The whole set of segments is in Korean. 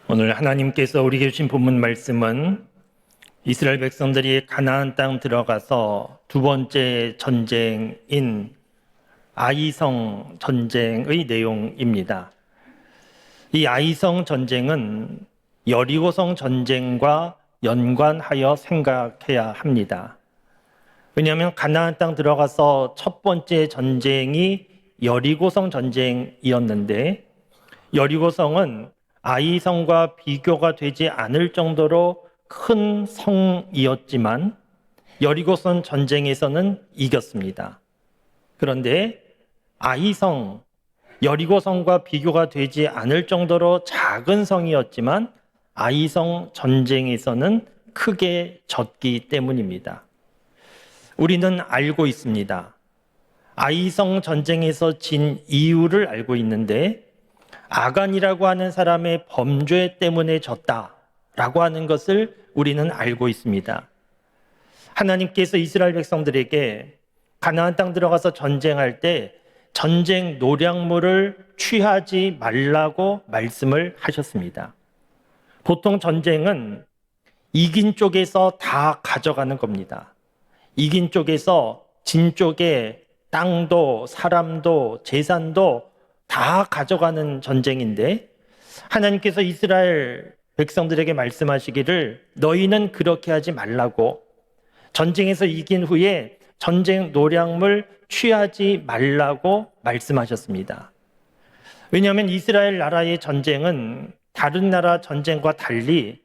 오늘 하나님께서 우리에게 주신 본문 말씀은 이스라엘 백성들이 가나안 땅 들어가서 두 번째 전쟁인 아이성 전쟁의 내용입니다. 이 아이성 전쟁은 여리고성 전쟁과 연관하여 생각해야 합니다. 왜냐하면 가나안 땅 들어가서 첫 번째 전쟁이 여리고성 전쟁이었는데, 여리고성은 아이성과 비교가 되지 않을 정도로 큰 성이었지만 여리고성 전쟁에서는 이겼습니다. 그런데 아이성, 여리고성과 비교가 되지 않을 정도로 작은 성이었지만 아이성 전쟁에서는 크게 졌기 때문입니다. 우리는 알고 있습니다. 아이성 전쟁에서 진 이유를 알고 있는데, 아간이라고 하는 사람의 범죄 때문에 졌다라고 하는 것을 우리는 알고 있습니다. 하나님께서 이스라엘 백성들에게 가나안 땅 들어가서 전쟁할 때 전쟁 노량물을 취하지 말라고 말씀을 하셨습니다. 보통 전쟁은 이긴 쪽에서 다 가져가는 겁니다. 이긴 쪽에서 진 쪽에 땅도 사람도 재산도 다 가져가는 전쟁인데, 하나님께서 이스라엘 백성들에게 말씀하시기를 너희는 그렇게 하지 말라고, 전쟁에서 이긴 후에 전쟁 노량물 취하지 말라고 말씀하셨습니다. 왜냐하면 이스라엘 나라의 전쟁은 다른 나라 전쟁과 달리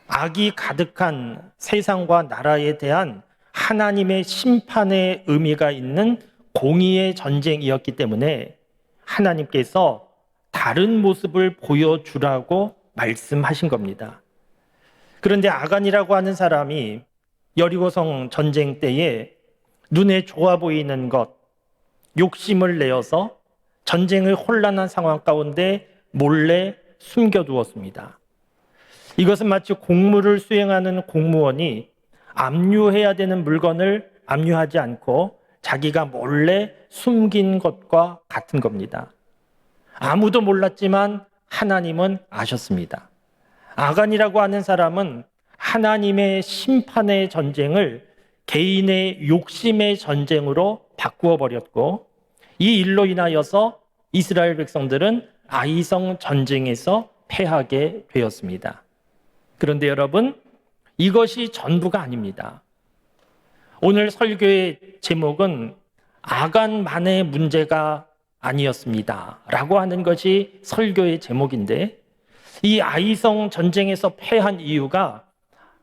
악이 가득한 세상과 나라에 대한 하나님의 심판의 의미가 있는 공의의 전쟁이었기 때문에 하나님께서 다른 모습을 보여주라고 말씀하신 겁니다. 그런데 아간이라고 하는 사람이 여리고성 전쟁 때에 눈에 좋아 보이는 것, 욕심을 내어서 전쟁의 혼란한 상황 가운데 몰래 숨겨두었습니다. 이것은 마치 공무를 수행하는 공무원이 압류해야 되는 물건을 압류하지 않고 자기가 몰래 숨긴 것과 같은 겁니다. 아무도 몰랐지만 하나님은 아셨습니다. 아간이라고 하는 사람은 하나님의 심판의 전쟁을 개인의 욕심의 전쟁으로 바꾸어 버렸고, 이 일로 인하여서 이스라엘 백성들은 아이성 전쟁에서 패하게 되었습니다. 그런데 여러분, 이것이 전부가 아닙니다. 오늘 설교의 제목은 아간만의 문제가 아니었습니다 라고 하는 것이 설교의 제목인데, 이 아이성 전쟁에서 패한 이유가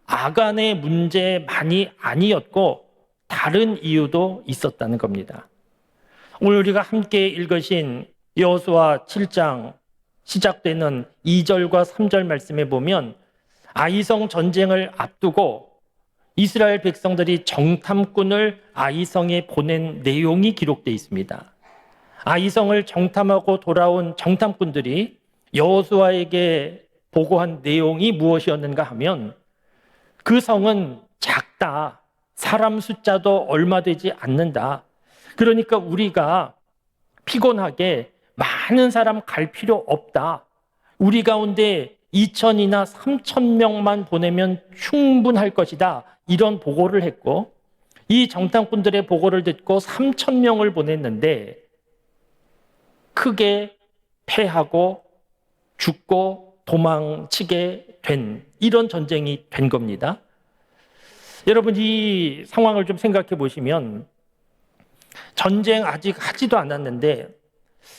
아간의 문제만이 아니었고 다른 이유도 있었다는 겁니다. 오늘 우리가 함께 읽으신 여호수아 7장 시작되는 2절과 3절 말씀에 보면 아이성 전쟁을 앞두고 이스라엘 백성들이 정탐꾼을 아이성에 보낸 내용이 기록되어 있습니다. 아이성을 정탐하고 돌아온 정탐꾼들이 여호수아에게 보고한 내용이 무엇이었는가 하면, 그 성은 작다, 사람 숫자도 얼마 되지 않는다, 그러니까 우리가 피곤하게 많은 사람 갈 필요 없다, 우리 가운데 2,000이나 3,000명만 보내면 충분할 것이다, 이런 보고를 했고, 이 정탐꾼들의 보고를 듣고 3,000명을 보냈는데 크게 패하고 죽고 도망치게 된, 이런 전쟁이 된 겁니다. 여러분, 이 상황을 좀 생각해 보시면, 전쟁 아직 하지도 않았는데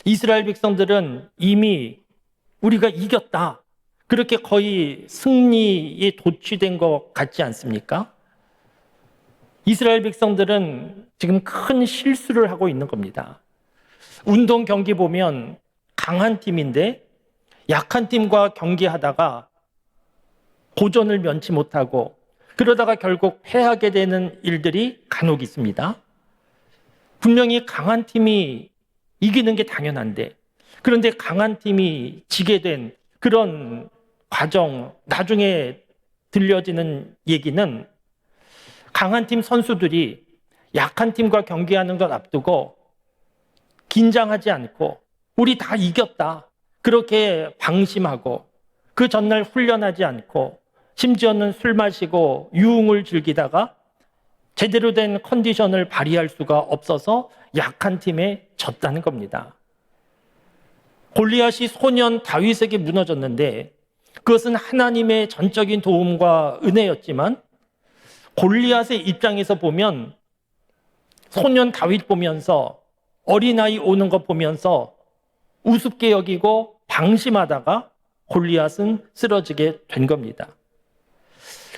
이스라엘 백성들은 이미 우리가 이겼다, 그렇게 거의 승리에 도취된 것 같지 않습니까? 이스라엘 백성들은 지금 큰 실수를 하고 있는 겁니다. 운동 경기 보면 강한 팀인데 약한 팀과 경기하다가 고전을 면치 못하고 그러다가 결국 패하게 되는 일들이 간혹 있습니다. 분명히 강한 팀이 이기는 게 당연한데, 그런데 강한 팀이 지게 된 그런 과정, 나중에 들려지는 얘기는 강한 팀 선수들이 약한 팀과 경기하는 것 앞두고 긴장하지 않고 우리 다 이겼다, 그렇게 방심하고 그 전날 훈련하지 않고 심지어는 술 마시고 유흥을 즐기다가 제대로 된 컨디션을 발휘할 수가 없어서 약한 팀에 졌다는 겁니다. 골리앗이 소년 다윗에게 무너졌는데 그것은 하나님의 전적인 도움과 은혜였지만 골리앗의 입장에서 보면 소년 다윗 보면서 어린아이 오는 거 보면서 우습게 여기고 방심하다가 골리앗은 쓰러지게 된 겁니다.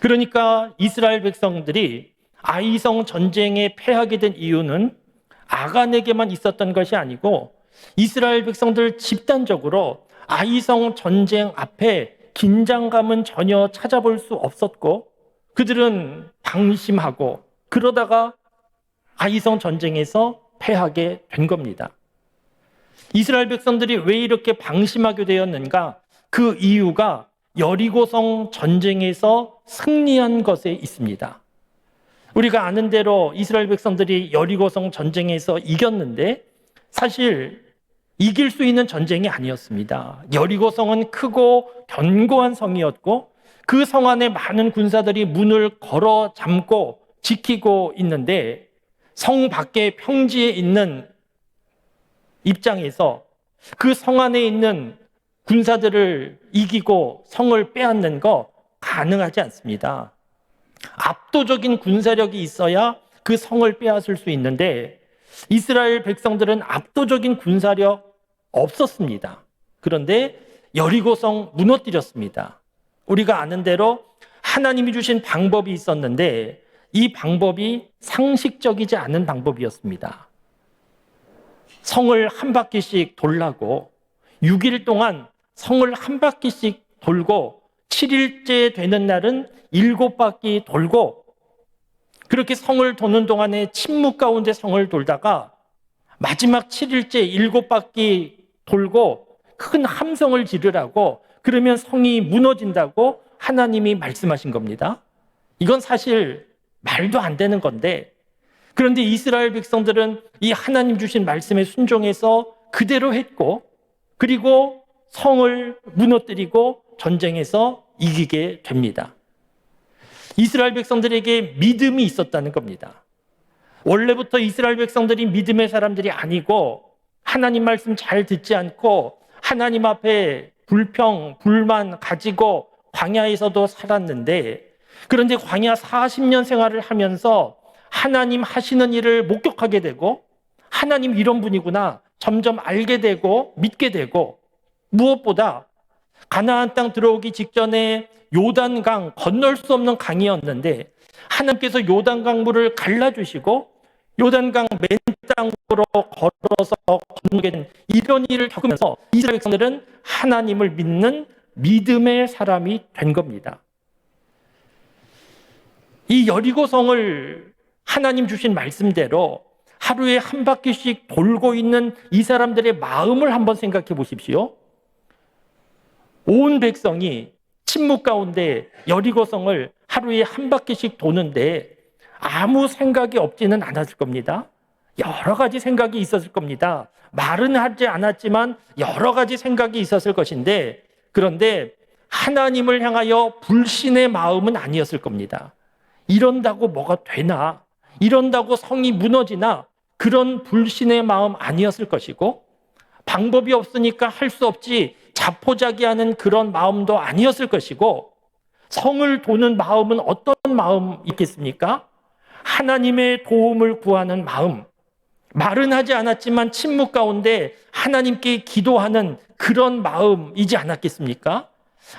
그러니까 이스라엘 백성들이 아이성 전쟁에 패하게 된 이유는 아간에게만 있었던 것이 아니고 이스라엘 백성들 집단적으로 아이성 전쟁 앞에 긴장감은 전혀 찾아볼 수 없었고 그들은 방심하고 그러다가 아이성 전쟁에서 패하게 된 겁니다. 이스라엘 백성들이 왜 이렇게 방심하게 되었는가? 그 이유가 여리고성 전쟁에서 승리한 것에 있습니다. 우리가 아는 대로 이스라엘 백성들이 여리고성 전쟁에서 이겼는데 사실 이길 수 있는 전쟁이 아니었습니다. 여리고성은 크고 견고한 성이었고 그 성 안에 많은 군사들이 문을 걸어 잠고 지키고 있는데 성 밖에 평지에 있는 입장에서 그 성 안에 있는 군사들을 이기고 성을 빼앗는 거 가능하지 않습니다. 압도적인 군사력이 있어야 그 성을 빼앗을 수 있는데 이스라엘 백성들은 압도적인 군사력 없었습니다. 그런데 여리고성 무너뜨렸습니다. 우리가 아는 대로 하나님이 주신 방법이 있었는데 이 방법이 상식적이지 않은 방법이었습니다. 성을 한 바퀴씩 돌라고 6일 동안 성을 한 바퀴씩 돌고 7일째 되는 날은 7바퀴 돌고 그렇게 성을 도는 동안에 침묵 가운데 성을 돌다가 마지막 7일째 7바퀴 돌고 큰 함성을 지르라고 그러면 성이 무너진다고 하나님이 말씀하신 겁니다. 이건 사실 말도 안 되는 건데 그런데 이스라엘 백성들은 이 하나님 주신 말씀에 순종해서 그대로 했고 그리고 성을 무너뜨리고 전쟁에서 이기게 됩니다. 이스라엘 백성들에게 믿음이 있었다는 겁니다. 원래부터 이스라엘 백성들이 믿음의 사람들이 아니고 하나님 말씀 잘 듣지 않고 하나님 앞에 불평, 불만 가지고 광야에서도 살았는데 그런데 광야 40년 생활을 하면서 하나님 하시는 일을 목격하게 되고 하나님 이런 분이구나 점점 알게 되고 믿게 되고 무엇보다 가나안 땅 들어오기 직전에 요단강 건널 수 없는 강이었는데 하나님께서 요단강 물을 갈라주시고 요단강 맨 땅으로 걸어서 건너게 된 이런 일을 겪으면서 이스라엘 백성들은 하나님을 믿는 믿음의 사람이 된 겁니다. 이 여리고성을 하나님 주신 말씀대로 하루에 한 바퀴씩 돌고 있는 이 사람들의 마음을 한번 생각해 보십시오. 온 백성이 침묵 가운데 여리고성을 하루에 한 바퀴씩 도는데 아무 생각이 없지는 않았을 겁니다. 여러 가지 생각이 있었을 겁니다. 말은 하지 않았지만 여러 가지 생각이 있었을 것인데 그런데 하나님을 향하여 불신의 마음은 아니었을 겁니다. 이런다고 뭐가 되나? 이런다고 성이 무너지나? 그런 불신의 마음 아니었을 것이고 방법이 없으니까 할 수 없지 자포자기하는 그런 마음도 아니었을 것이고 성을 도는 마음은 어떤 마음이겠습니까? 하나님의 도움을 구하는 마음, 말은 하지 않았지만 침묵 가운데 하나님께 기도하는 그런 마음이지 않았겠습니까?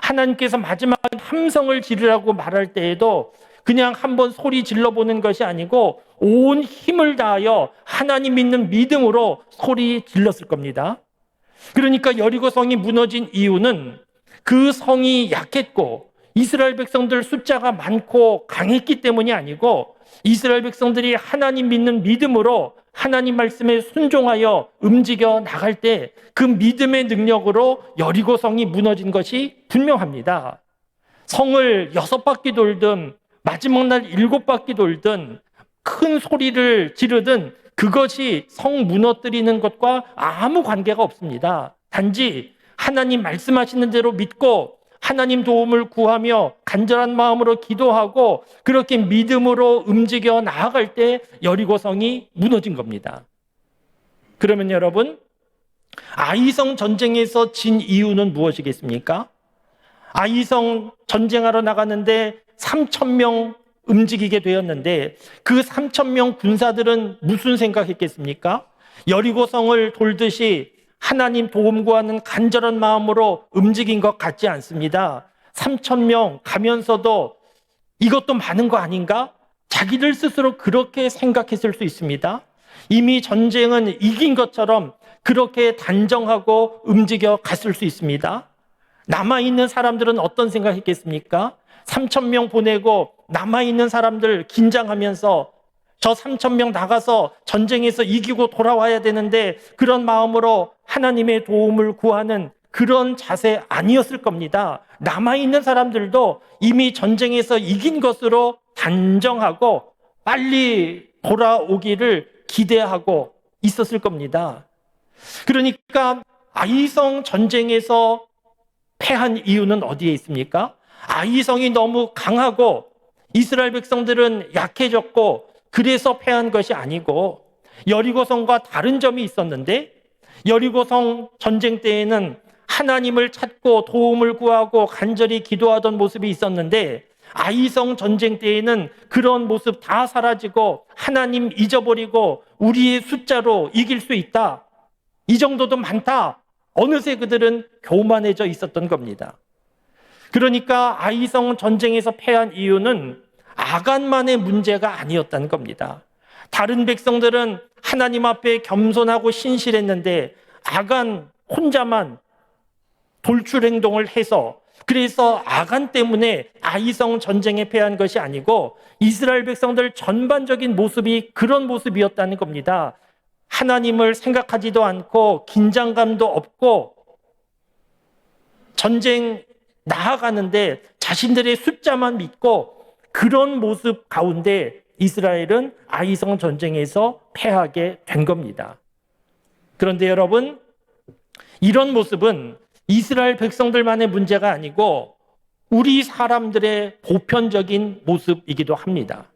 하나님께서 마지막 함성을 지르라고 말할 때에도 그냥 한번 소리 질러보는 것이 아니고 온 힘을 다하여 하나님 믿는 믿음으로 소리 질렀을 겁니다. 그러니까 여리고성이 무너진 이유는 그 성이 약했고 이스라엘 백성들 숫자가 많고 강했기 때문이 아니고 이스라엘 백성들이 하나님 믿는 믿음으로 하나님 말씀에 순종하여 움직여 나갈 때 그 믿음의 능력으로 여리고성이 무너진 것이 분명합니다. 성을 6바퀴 돌든 마지막 날 7바퀴 돌든 큰 소리를 지르든 그것이 성 무너뜨리는 것과 아무 관계가 없습니다. 단지 하나님 말씀하시는 대로 믿고 하나님 도움을 구하며 간절한 마음으로 기도하고 그렇게 믿음으로 움직여 나아갈 때 여리고성이 무너진 겁니다. 그러면 여러분, 아이성 전쟁에서 진 이유는 무엇이겠습니까? 아이성 전쟁하러 나갔는데 3,000명 움직이게 되었는데 그 3,000명 군사들은 무슨 생각했겠습니까? 여리고성을 돌듯이 하나님 도움 구하는 간절한 마음으로 움직인 것 같지 않습니다. 3,000명 가면서도 이것도 많은 거 아닌가? 자기들 스스로 그렇게 생각했을 수 있습니다. 이미 전쟁은 이긴 것처럼 그렇게 단정하고 움직여 갔을 수 있습니다. 남아있는 사람들은 어떤 생각했겠습니까? 3,000명 보내고 남아있는 사람들 긴장하면서 저 3,000명 나가서 전쟁에서 이기고 돌아와야 되는데 그런 마음으로 하나님의 도움을 구하는 그런 자세 아니었을 겁니다. 남아있는 사람들도 이미 전쟁에서 이긴 것으로 단정하고 빨리 돌아오기를 기대하고 있었을 겁니다. 그러니까 아이성 전쟁에서 패한 이유는 어디에 있습니까? 아이성이 너무 강하고 이스라엘 백성들은 약해졌고 그래서 패한 것이 아니고 여리고성과 다른 점이 있었는데 여리고성 전쟁 때에는 하나님을 찾고 도움을 구하고 간절히 기도하던 모습이 있었는데 아이성 전쟁 때에는 그런 모습 다 사라지고 하나님 잊어버리고 우리의 숫자로 이길 수 있다. 이 정도도 많다. 어느새 그들은 교만해져 있었던 겁니다. 그러니까 아이성 전쟁에서 패한 이유는 아간만의 문제가 아니었다는 겁니다. 다른 백성들은 하나님 앞에 겸손하고 신실했는데 아간 혼자만 돌출 행동을 해서 그래서 아간 때문에 아이성 전쟁에 패한 것이 아니고 이스라엘 백성들 전반적인 모습이 그런 모습이었다는 겁니다. 하나님을 생각하지도 않고 긴장감도 없고 전쟁 나아가는데 자신들의 숫자만 믿고 그런 모습 가운데 이스라엘은 아이성 전쟁에서 패하게 된 겁니다. 그런데 여러분, 이런 모습은 이스라엘 백성들만의 문제가 아니고 우리 사람들의 보편적인 모습이기도 합니다.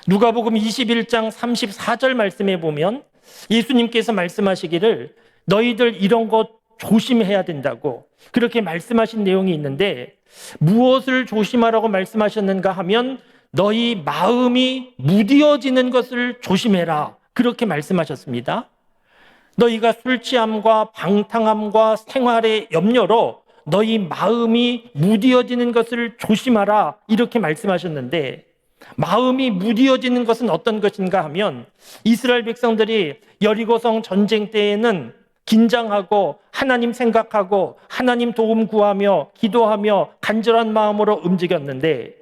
누가복음 21장 34절 말씀에 보면 예수님께서 말씀하시기를 너희들 이런 것 조심해야 된다고 그렇게 말씀하신 내용이 있는데 무엇을 조심하라고 말씀하셨는가 하면 너희 마음이 무디어지는 것을 조심해라 그렇게 말씀하셨습니다. 너희가 술 취함과 방탕함과 생활의 염려로 너희 마음이 무디어지는 것을 조심하라 이렇게 말씀하셨는데 마음이 무디어지는 것은 어떤 것인가 하면 이스라엘 백성들이 여리고성 전쟁 때에는 긴장하고 하나님 생각하고 하나님 도움 구하며 기도하며 간절한 마음으로 움직였는데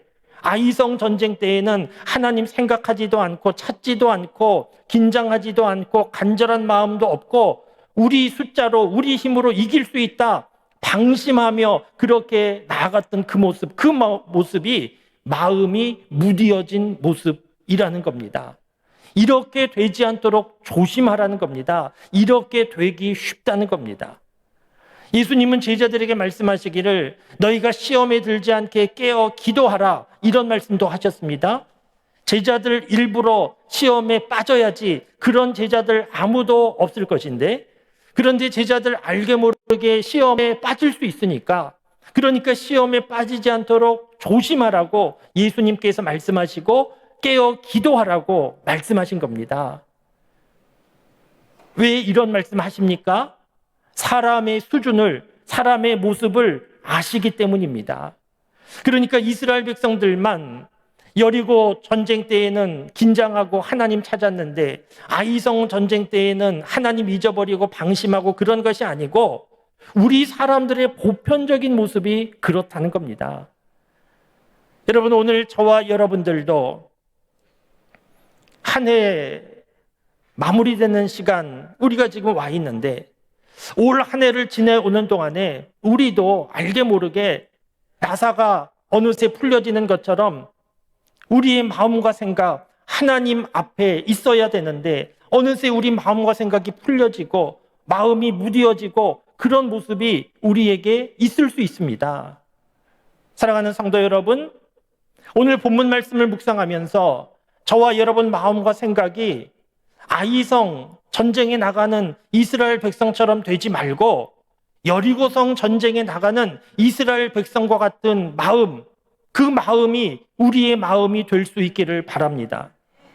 아이성 전쟁 때에는 하나님 생각하지도 않고 찾지도 않고 긴장하지도 않고 간절한 마음도 없고 우리 숫자로 우리 힘으로 이길 수 있다 방심하며 그렇게 나아갔던 그 모습이 마음이 무디어진 모습이라는 겁니다. 이렇게 되지 않도록 조심하라는 겁니다. 이렇게 되기 쉽다는 겁니다. 예수님은 제자들에게 말씀하시기를 너희가 시험에 들지 않게 깨어 기도하라 이런 말씀도 하셨습니다. 제자들 일부러 시험에 빠져야지 그런 제자들 아무도 없을 것인데 그런데 제자들 알게 모르게 시험에 빠질 수 있으니까 그러니까 시험에 빠지지 않도록 조심하라고 예수님께서 말씀하시고 깨어 기도하라고 말씀하신 겁니다. 왜 이런 말씀하십니까? 사람의 수준을, 사람의 모습을 아시기 때문입니다. 그러니까 이스라엘 백성들만 여리고 전쟁 때에는 긴장하고 하나님 찾았는데 아이성 전쟁 때에는 하나님 잊어버리고 방심하고 그런 것이 아니고 우리 사람들의 보편적인 모습이 그렇다는 겁니다. 여러분 오늘 저와 여러분들도 한 해 마무리되는 시간 우리가 지금 와 있는데 올 한 해를 지내오는 동안에 우리도 알게 모르게 나사가 어느새 풀려지는 것처럼 우리의 마음과 생각 하나님 앞에 있어야 되는데 어느새 우리 마음과 생각이 풀려지고 마음이 무디어지고 그런 모습이 우리에게 있을 수 있습니다. 사랑하는 성도 여러분, 오늘 본문 말씀을 묵상하면서 저와 여러분 마음과 생각이 아이성 전쟁에 나가는 이스라엘 백성처럼 되지 말고 여리고성 전쟁에 나가는 이스라엘 백성과 같은 마음, 그 마음이 우리의 마음이 될 수 있기를 바랍니다.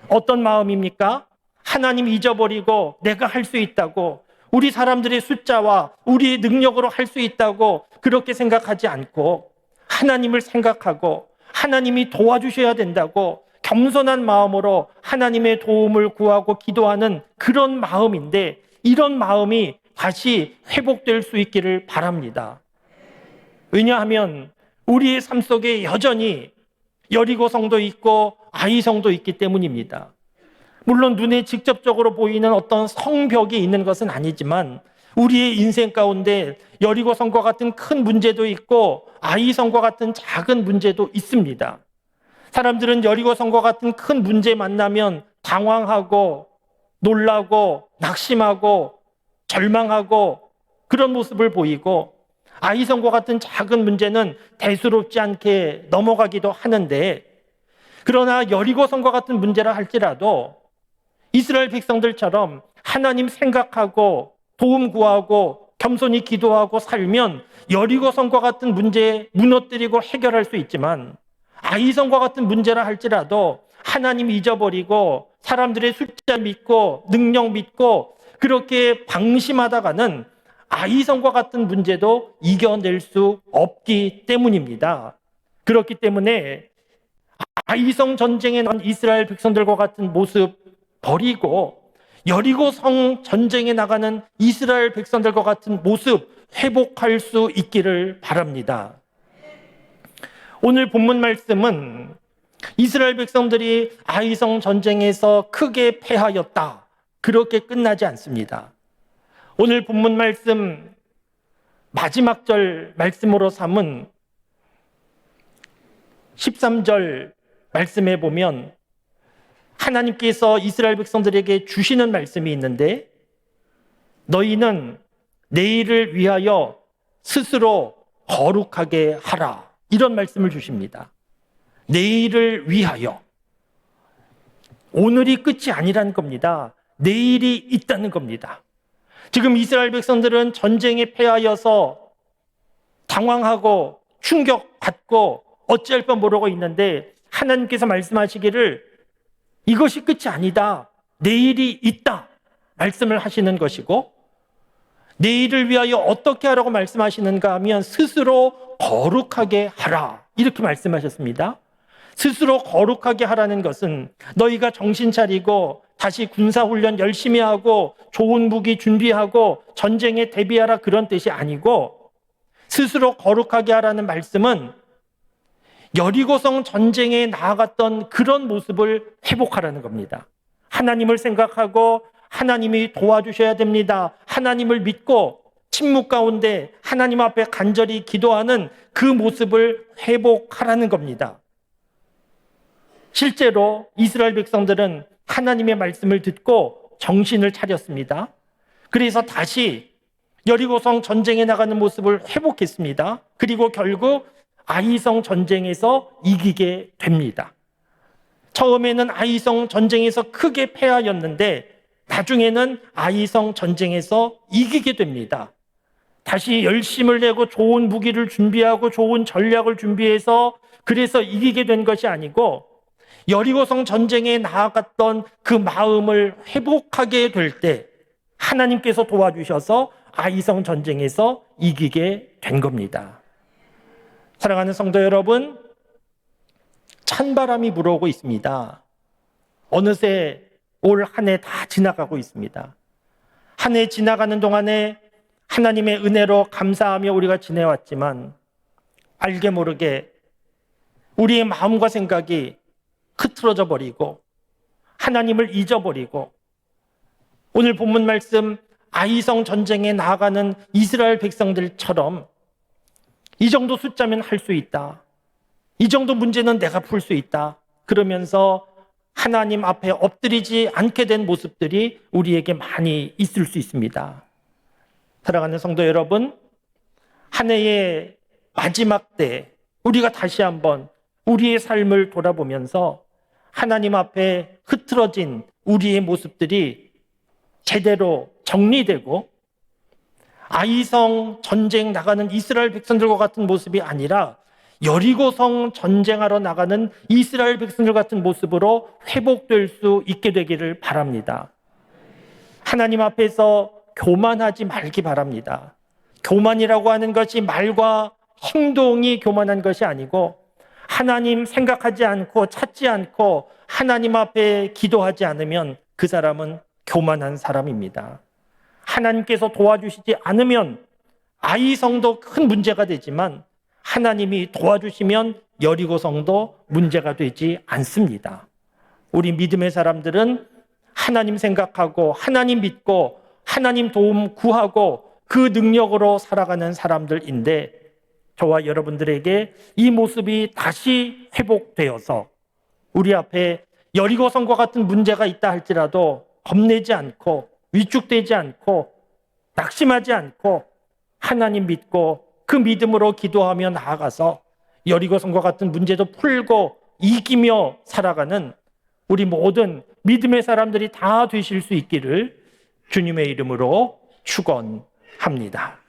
어떤 마음입니까? 하나님 잊어버리고 내가 할 수 있다고, 우리 사람들의 숫자와 우리의 능력으로 할 수 있다고 그렇게 생각하지 않고 하나님을 생각하고 하나님이 도와주셔야 된다고 겸손한 마음으로 하나님의 도움을 구하고 기도하는 그런 마음인데, 이런 마음이 다시 회복될 수 있기를 바랍니다. 왜냐하면 우리의 삶 속에 여전히 여리고성도 있고 아이성도 있기 때문입니다. 물론 눈에 직접적으로 보이는 어떤 성벽이 있는 것은 아니지만 우리의 인생 가운데 여리고성과 같은 큰 문제도 있고 아이성과 같은 작은 문제도 있습니다. 사람들은 여리고성과 같은 큰 문제 만나면 당황하고 놀라고 낙심하고 절망하고 그런 모습을 보이고, 아이성과 같은 작은 문제는 대수롭지 않게 넘어가기도 하는데, 그러나 여리고성과 같은 문제라 할지라도 이스라엘 백성들처럼 하나님 생각하고 도움 구하고 겸손히 기도하고 살면 여리고성과 같은 문제 무너뜨리고 해결할 수 있지만, 아이성과 같은 문제라 할지라도 하나님 잊어버리고 사람들의 숫자 믿고 능력 믿고 그렇게 방심하다가는 아이성과 같은 문제도 이겨낼 수 없기 때문입니다. 그렇기 때문에 아이성 전쟁에 나간 이스라엘 백성들과 같은 모습 버리고 여리고성 전쟁에 나가는 이스라엘 백성들과 같은 모습 회복할 수 있기를 바랍니다. 오늘 본문 말씀은 이스라엘 백성들이 아이성 전쟁에서 크게 패하였다, 그렇게 끝나지 않습니다. 오늘 본문 말씀 마지막 절 말씀으로 삼은 13절 말씀에 보면 하나님께서 이스라엘 백성들에게 주시는 말씀이 있는데, 너희는 내일을 위하여 스스로 거룩하게 하라, 이런 말씀을 주십니다. 내일을 위하여. 오늘이 끝이 아니라는 겁니다. 내일이 있다는 겁니다. 지금 이스라엘 백성들은 전쟁에 패하여서 당황하고 충격받고 어찌할 뻔 모르고 있는데, 하나님께서 말씀하시기를 이것이 끝이 아니다, 내일이 있다 말씀을 하시는 것이고, 내일을 위하여 어떻게 하라고 말씀하시는가 하면 스스로 거룩하게 하라, 이렇게 말씀하셨습니다. 스스로 거룩하게 하라는 것은 너희가 정신 차리고 다시 군사훈련 열심히 하고 좋은 무기 준비하고 전쟁에 대비하라, 그런 뜻이 아니고, 스스로 거룩하게 하라는 말씀은 여리고성 전쟁에 나아갔던 그런 모습을 회복하라는 겁니다. 하나님을 생각하고 하나님이 도와주셔야 됩니다. 하나님을 믿고 침묵 가운데 하나님 앞에 간절히 기도하는 그 모습을 회복하라는 겁니다. 실제로 이스라엘 백성들은 하나님의 말씀을 듣고 정신을 차렸습니다. 그래서 다시 여리고성 전쟁에 나가는 모습을 회복했습니다. 그리고 결국 아이성 전쟁에서 이기게 됩니다. 처음에는 아이성 전쟁에서 크게 패하였는데 나중에는 아이성 전쟁에서 이기게 됩니다. 다시 열심을 내고 좋은 무기를 준비하고 좋은 전략을 준비해서 그래서 이기게 된 것이 아니고, 여리고성 전쟁에 나아갔던 그 마음을 회복하게 될 때 하나님께서 도와주셔서 아이성 전쟁에서 이기게 된 겁니다. 사랑하는 성도 여러분, 찬바람이 불어오고 있습니다. 어느새 올 한 해 다 지나가고 있습니다. 한 해 지나가는 동안에 하나님의 은혜로 감사하며 우리가 지내왔지만, 알게 모르게 우리의 마음과 생각이 흐트러져 버리고 하나님을 잊어버리고, 오늘 본문 말씀 아이성 전쟁에 나아가는 이스라엘 백성들처럼 이 정도 숫자면 할 수 있다, 이 정도 문제는 내가 풀 수 있다, 그러면서 하나님 앞에 엎드리지 않게 된 모습들이 우리에게 많이 있을 수 있습니다. 사랑하는 성도 여러분, 한 해의 마지막 때 우리가 다시 한번 우리의 삶을 돌아보면서 하나님 앞에 흐트러진 우리의 모습들이 제대로 정리되고 아이성 전쟁 나가는 이스라엘 백성들과 같은 모습이 아니라 여리고성 전쟁하러 나가는 이스라엘 백성들 같은 모습으로 회복될 수 있게 되기를 바랍니다. 하나님 앞에서 교만하지 말기 바랍니다. 교만이라고 하는 것이 말과 행동이 교만한 것이 아니고 하나님 생각하지 않고 찾지 않고 하나님 앞에 기도하지 않으면 그 사람은 교만한 사람입니다. 하나님께서 도와주시지 않으면 아이성도 큰 문제가 되지만 하나님이 도와주시면 여리고성도 문제가 되지 않습니다. 우리 믿음의 사람들은 하나님 생각하고 하나님 믿고 하나님 도움 구하고 그 능력으로 살아가는 사람들인데 저와 여러분들에게 이 모습이 다시 회복되어서 우리 앞에 여리고성과 같은 문제가 있다 할지라도 겁내지 않고 위축되지 않고 낙심하지 않고 하나님 믿고 그 믿음으로 기도하며 나아가서 여리고성과 같은 문제도 풀고 이기며 살아가는 우리 모든 믿음의 사람들이 다 되실 수 있기를 주님의 이름으로 축원합니다.